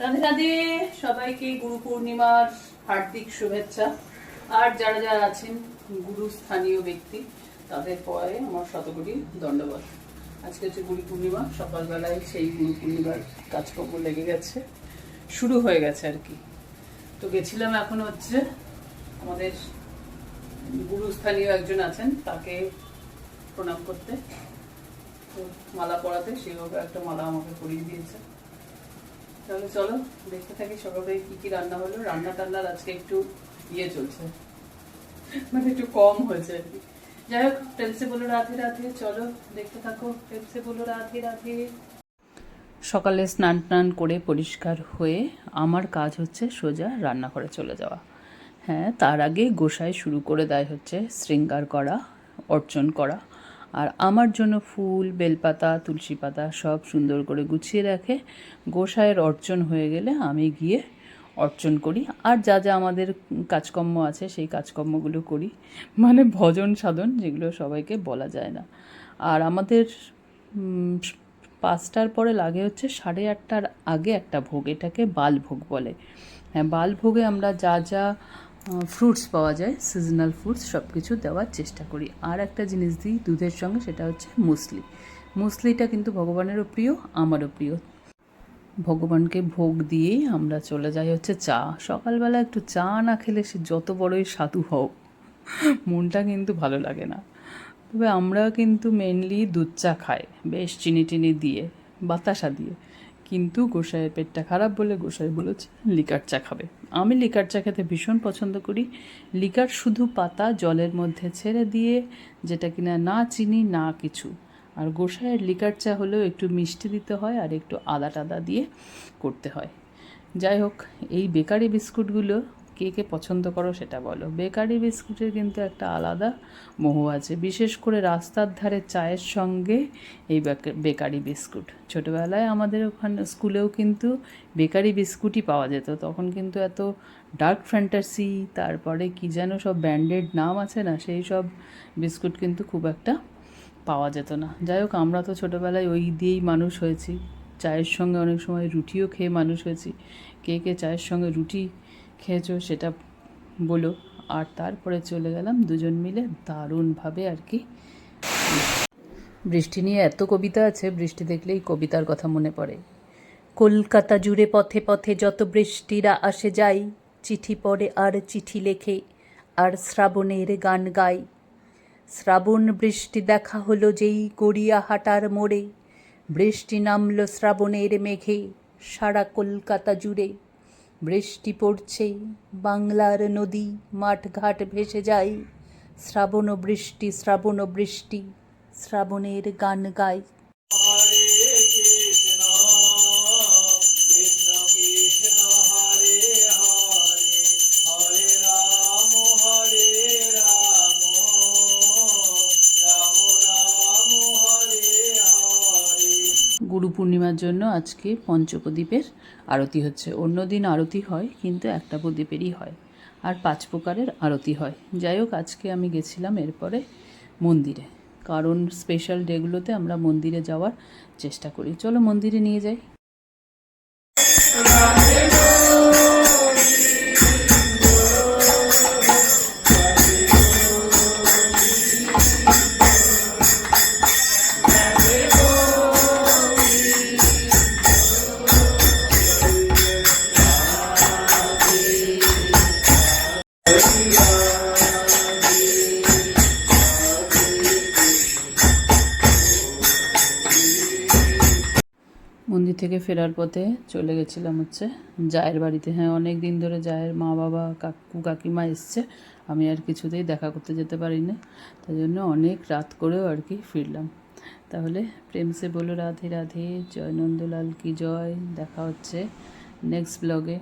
রাধে রাধে, সবাইকে গুরু পূর্ণিমার হার্দিক শুভেচ্ছা। আর যারা যারা আছেন গুরু স্থানীয় ব্যক্তি তাদের পরে আমার শতকোটি দণ্ডবত। আজকে হচ্ছে গুরু পূর্ণিমা, সকালবেলায় সেই গুরু পূর্ণিমার কাজকর্ম লেগে গেছে, শুরু হয়ে গেছে আর কি। তো গেছিলাম এখন হচ্ছে আমাদের গুরু স্থানীয় একজন আছেন, তাকে প্রণাম করতে, তো মালা পরাতে। সেভাবে একটা মালা আমাকে পরিয়ে দিয়েছে। তাহলে চলো দেখতে থাকি সকালে কি কি রান্না হলো। রান্না টান্নার আজকে একটু চলছে, মানে একটু কম হয়েছে আর কি। যাই হোক, প্রেমসে বলো রাধে রাধে, চলো দেখতে থাকো। প্রেমসে বলো রাধে রাধে। সকালে স্নান টান করে পরিষ্কার হয়ে আমার কাজ হচ্ছে সোজা রান্নাঘরে চলে যাওয়া। হ্যাঁ, তার আগে গোসাই শুরু করে দেয় হচ্ছে শৃঙ্গার করা, অর্চন করা। আর আমার জন্য ফুল, বেলপাতা, তুলসী পাতা সব সুন্দর করে গুছিয়ে রাখে। গোসাইয়ের অর্চন হয়ে গেলে আমি গিয়ে অর্চন করি, আর যা যা আমাদের কাজকর্ম আছে সেই কাজকর্মগুলো করি, মানে ভজন সাধন, যেগুলো সবাইকে বলা যায় না। আর আমাদের 5টার পরে লাগে হচ্ছে 8:30টার আগে একটা ভোগ, এটাকে বালভোগ বলে। হ্যাঁ, বালভোগে আমরা যা যা ফ্রুটস পাওয়া যায়, সিজনাল ফ্রুটস, সব কিছু দেওয়ার চেষ্টা করি। আর একটা জিনিস দিই দুধের সঙ্গে, সেটা হচ্ছে মুসলি। মুসলিটা কিন্তু ভগবানেরও প্রিয়, আমারও প্রিয়। ভগবানকে ভোগ দিয়েই আমরা চলে যাই হচ্ছে চা। সকালবেলা একটু চা না খেলে সে যত বড়ই সাধু হও, মনটা কিন্তু ভালো লাগে না। তবে আমরা কিন্তু মেনলি দুধ চা খাই, বেশ চিনি টিনি দিয়ে, বাতাসা দিয়ে। কিন্তু গোসাইয়ের পেটটা খারাপ বলে গোসাই বলেছে লিকার চা খাবে। আমি লিকার চা খেতে ভীষণ পছন্দ করি। লিকার শুধু পাতা জলের মধ্যে ছেড়ে দিয়ে, যেটা কিনা না চিনি না কিছু। আর গোসাইয়ের লিকার চা হলেও একটু মিষ্টি দিতে হয় আর একটু আদা টাদা দিয়ে করতে হয়। যাই হোক, এই বেকারি বিস্কুটগুলো কে কে পছন্দ করো সেটা বলো। বেকারি বিস্কুটের কিন্তু একটা আলাদা মোহ আছে, বিশেষ করে রাস্তার ধারে চায়ের সঙ্গে এই বেকারি বিস্কুট। ছোটোবেলায় আমাদের ওখানে স্কুলেও কিন্তু বেকারি বিস্কুটই পাওয়া যেত। তখন কিন্তু এত ডার্ক ফ্যান্টাসি, তারপরে কি যেন সব ব্র্যান্ডেড নাম আছে না, সেই সব বিস্কুট কিন্তু খুব একটা পাওয়া যেত না। যাই হোক, আমরা তো ছোটোবেলায় ওই দিয়েই মানুষ হয়েছি। চায়ের সঙ্গে অনেক সময় রুটিও খেয়ে মানুষ হয়েছি। কে কে চায়ের সঙ্গে রুটি খেয়েছো সেটা বলো। আর তারপরে চলে গেলাম দুজন মিলে দারুণভাবে আর কি। বৃষ্টি নিয়ে এত কবিতা আছে, বৃষ্টি দেখলেই কবিতার কথা মনে পড়ে। কলকাতা জুড়ে পথে পথে যত বৃষ্টিরা আসে যায়, চিঠি পড়ে আর চিঠি লেখে, আর শ্রাবণের গান গায়। শ্রাবণ বৃষ্টি দেখা হলো যেই গড়িয়াহাটার মোড়ে, বৃষ্টি নামল শ্রাবণের মেঘে সারা কলকাতা জুড়ে। বৃষ্টি পড়ছে, বাংলার নদী মাঠঘাট ভেসে যায়, শ্রাবণ বৃষ্টি শ্রাবণ বৃষ্টি, শ্রাবণের গান গায়। গুরু পূর্ণিমার জন্য আজকে পঞ্চপ্রদীপের আরতি হচ্ছে। অন্য দিন আরতি হয় কিন্তু একটা প্রদীপেরই হয়, আর 5 প্রকারের আরতি হয়। যাই হোক, আজকে আমি গেছিলাম এরপরে মন্দিরে, কারণ স্পেশাল ডেগুলোতে আমরা মন্দিরে যাওয়ার চেষ্টা করি। চলো মন্দিরে নিয়ে যাই। মন্দির থেকে ফেরার পথে চলে গেছিলাম হচ্ছে জায়ের বাড়িতে। হ্যাঁ, অনেক দিন ধরে জায়ের মা বাবা কাকু কাকিমা এসছে, আমি আর কিছুতেই দেখা করতে যেতে পারি না, তাই জন্য অনেক রাত করেও আর কি ফিরলাম। তাহলে প্রেমসে বলো রাধে রাধে, জয় নন্দলাল কি জয়। দেখা হচ্ছে নেক্সট ব্লগে।